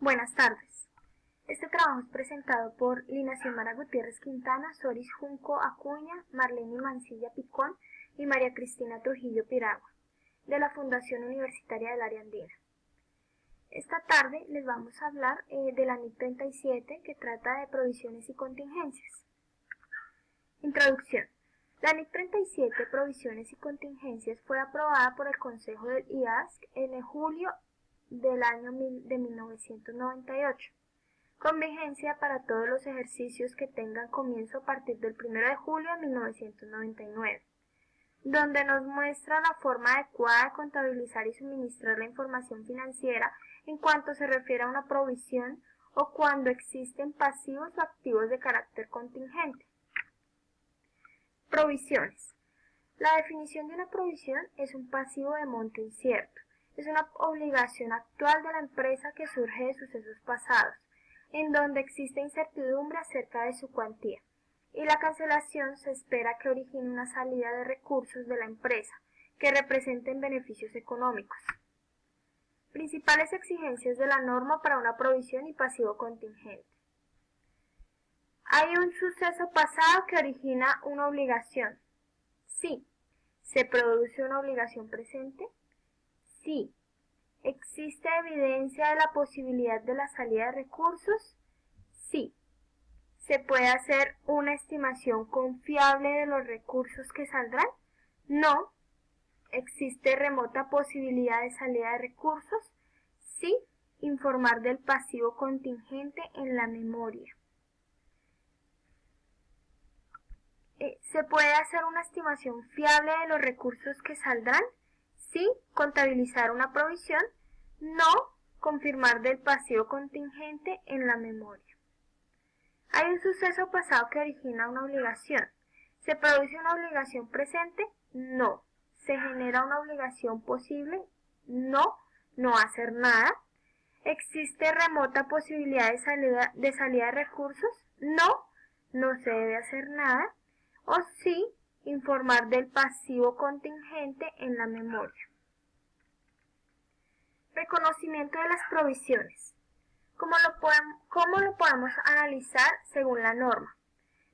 Buenas tardes. Este trabajo es presentado por Lina Xiomara Gutiérrez Quintana, Soris Junco Acuña, Marlene Mancilla Picón y María Cristina Trujillo Piragua, de la Fundación Universitaria del Área Andina. Esta tarde les vamos a hablar de la NIC 37, que trata de provisiones y contingencias. Introducción. La NIC 37, Provisiones y Contingencias, fue aprobada por el Consejo del IASC en julio del año de 1998, con vigencia para todos los ejercicios que tengan comienzo a partir del 1 de julio de 1999, donde nos muestra la forma adecuada de contabilizar y suministrar la información financiera en cuanto se refiere a una provisión o cuando existen pasivos o activos de carácter contingente. Provisiones. La definición de una provisión es un pasivo de monto incierto. Es una obligación actual de la empresa que surge de sucesos pasados, en donde existe incertidumbre acerca de su cuantía, y la cancelación se espera que origine una salida de recursos de la empresa que representen beneficios económicos. Principales exigencias de la norma para una provisión y pasivo contingente. ¿Hay un suceso pasado que origina una obligación? Sí. ¿Se produce una obligación presente? Sí. ¿Existe evidencia de la posibilidad de la salida de recursos? Sí. ¿Se puede hacer una estimación confiable de los recursos que saldrán? No. ¿Existe remota posibilidad de salida de recursos? Sí. Informar del pasivo contingente en la memoria. ¿Se puede hacer una estimación fiable de los recursos que saldrán? Sí. Contabilizar una provisión. No. Confirmar del pasivo contingente en la memoria. ¿Hay un suceso pasado que origina una obligación? ¿Se produce una obligación presente? No. ¿Se genera una obligación posible? No. No hacer nada. ¿Existe remota posibilidad de salida de recursos? No. No se debe hacer nada. O sí, informar del pasivo contingente en la memoria. Reconocimiento de las provisiones. ¿Cómo lo podemos analizar según la norma?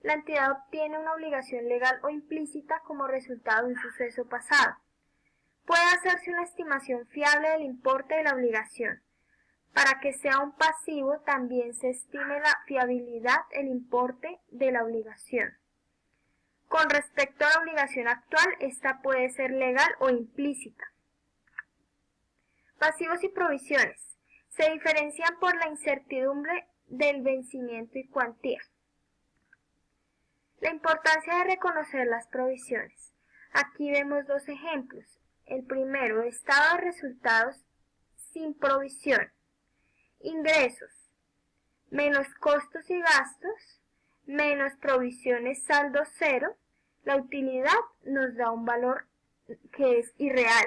La entidad obtiene una obligación legal o implícita como resultado de un suceso pasado. Puede hacerse una estimación fiable del importe de la obligación. Para que sea un pasivo, también se estime la fiabilidad del importe de la obligación. Con respecto a la obligación actual, esta puede ser legal o implícita. Pasivos y provisiones. Se diferencian por la incertidumbre del vencimiento y cuantía. La importancia de reconocer las provisiones. Aquí vemos dos ejemplos. El primero, estado de resultados sin provisión. Ingresos, menos costos y gastos, menos provisiones saldo cero. La utilidad nos da un valor que es irreal.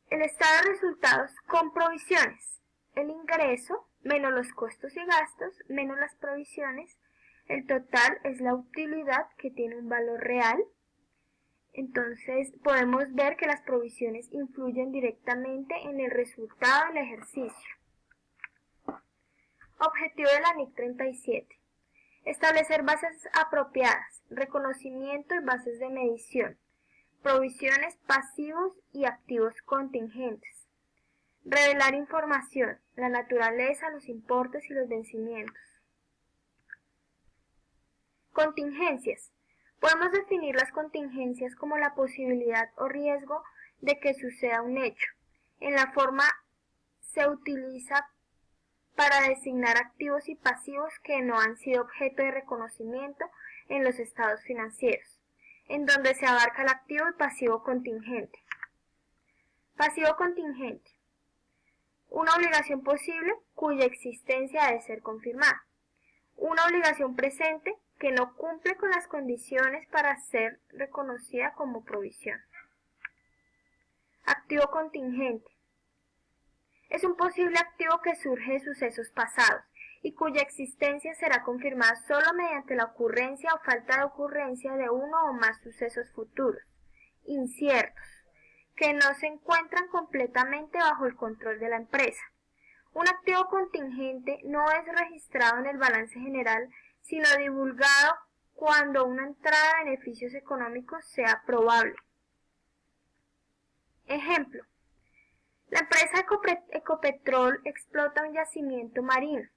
El estado de resultados con provisiones. El ingreso, menos los costos y gastos, menos las provisiones. El total es la utilidad, que tiene un valor real. Entonces podemos ver que las provisiones influyen directamente en el resultado del ejercicio. Objetivo de la NIC 37. Establecer bases apropiadas, reconocimiento y bases de medición, provisiones, pasivos y activos contingentes. Revelar información, la naturaleza, los importes y los vencimientos. Contingencias. Podemos definir las contingencias como la posibilidad o riesgo de que suceda un hecho. En la forma se utiliza para designar activos y pasivos que no han sido objeto de reconocimiento en los estados financieros, en donde se abarca el activo y pasivo contingente. Pasivo contingente. Una obligación posible cuya existencia debe ser confirmada. Una obligación presente que no cumple con las condiciones para ser reconocida como provisión. Activo contingente. Es un posible activo que surge de sucesos pasados y cuya existencia será confirmada solo mediante la ocurrencia o falta de ocurrencia de uno o más sucesos futuros, inciertos, que no se encuentran completamente bajo el control de la empresa. Un activo contingente no es registrado en el balance general, sino divulgado cuando una entrada de beneficios económicos sea probable. Ejemplo: la empresa Ecopetrol explota un yacimiento marino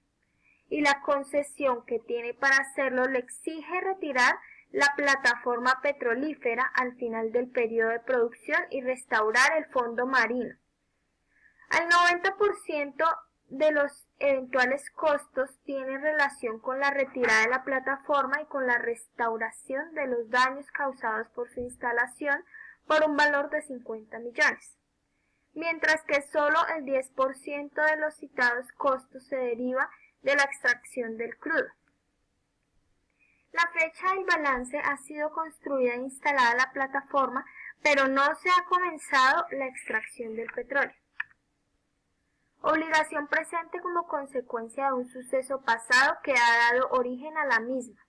y la concesión que tiene para hacerlo le exige retirar la plataforma petrolífera al final del periodo de producción y restaurar el fondo marino. Al 90% de los eventuales costos tienen relación con la retirada de la plataforma y con la restauración de los daños causados por su instalación por un valor de 50 millones, mientras que solo el 10% de los citados costos se deriva de la extracción del crudo. La fecha del balance ha sido construida e instalada la plataforma, pero no se ha comenzado la extracción del petróleo. Obligación presente como consecuencia de un suceso pasado que ha dado origen a la misma.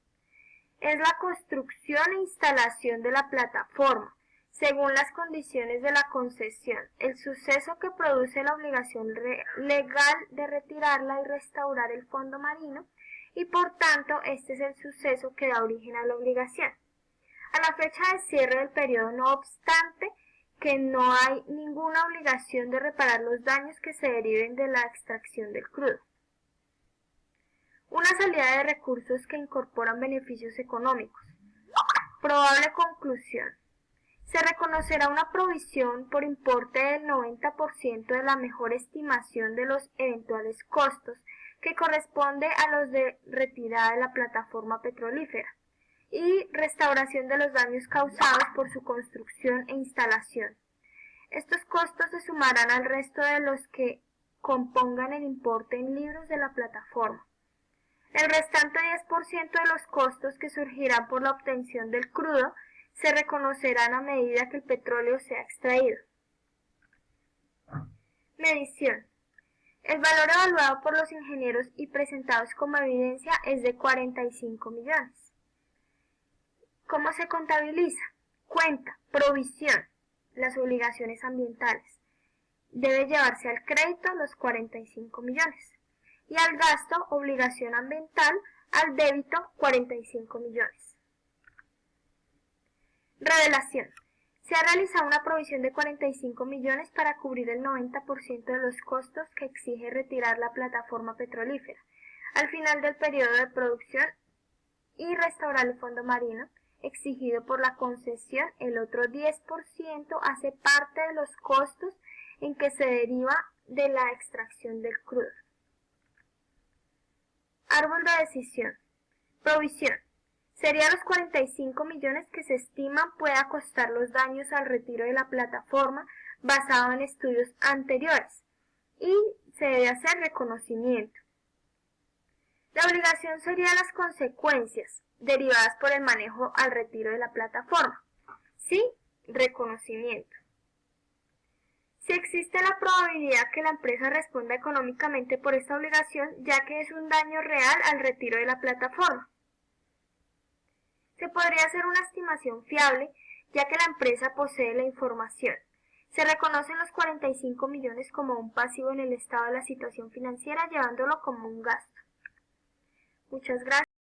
Es la construcción e instalación de la plataforma, según las condiciones de la concesión, el suceso que produce la obligación legal de retirarla y restaurar el fondo marino, y por tanto este es el suceso que da origen a la obligación. A la fecha de cierre del periodo, no obstante, que no hay ninguna obligación de reparar los daños que se deriven de la extracción del crudo. Una salida de recursos que incorporan beneficios económicos. Probable conclusión. Se reconocerá una provisión por importe del 90% de la mejor estimación de los eventuales costos, que corresponde a los de retirada de la plataforma petrolífera y restauración de los daños causados por su construcción e instalación. Estos costos se sumarán al resto de los que compongan el importe en libros de la plataforma. El restante 10% de los costos que surgirán por la obtención del crudo se reconocerán a medida que el petróleo sea extraído. Medición. El valor evaluado por los ingenieros y presentados como evidencia es de 45 millones. ¿Cómo se contabiliza? Cuenta, provisión, las obligaciones ambientales. Debe llevarse al crédito los 45 millones y al gasto, obligación ambiental, al débito 45 millones. Revelación. Se ha realizado una provisión de 45 millones para cubrir el 90% de los costos que exige retirar la plataforma petrolífera al final del periodo de producción y restaurar el fondo marino exigido por la concesión. El otro 10% hace parte de los costos en que se deriva de la extracción del crudo. Árbol de decisión. Provisión. Serían los 45 millones que se estiman pueda costar los daños al retiro de la plataforma basado en estudios anteriores y se debe hacer reconocimiento. La obligación sería las consecuencias derivadas por el manejo al retiro de la plataforma. Sí, reconocimiento. Si existe la probabilidad que la empresa responda económicamente por esta obligación, ya que es un daño real al retiro de la plataforma. Se podría hacer una estimación fiable, ya que la empresa posee la información. Se reconocen los 45 millones como un pasivo en el estado de la situación financiera, llevándolo como un gasto. Muchas gracias.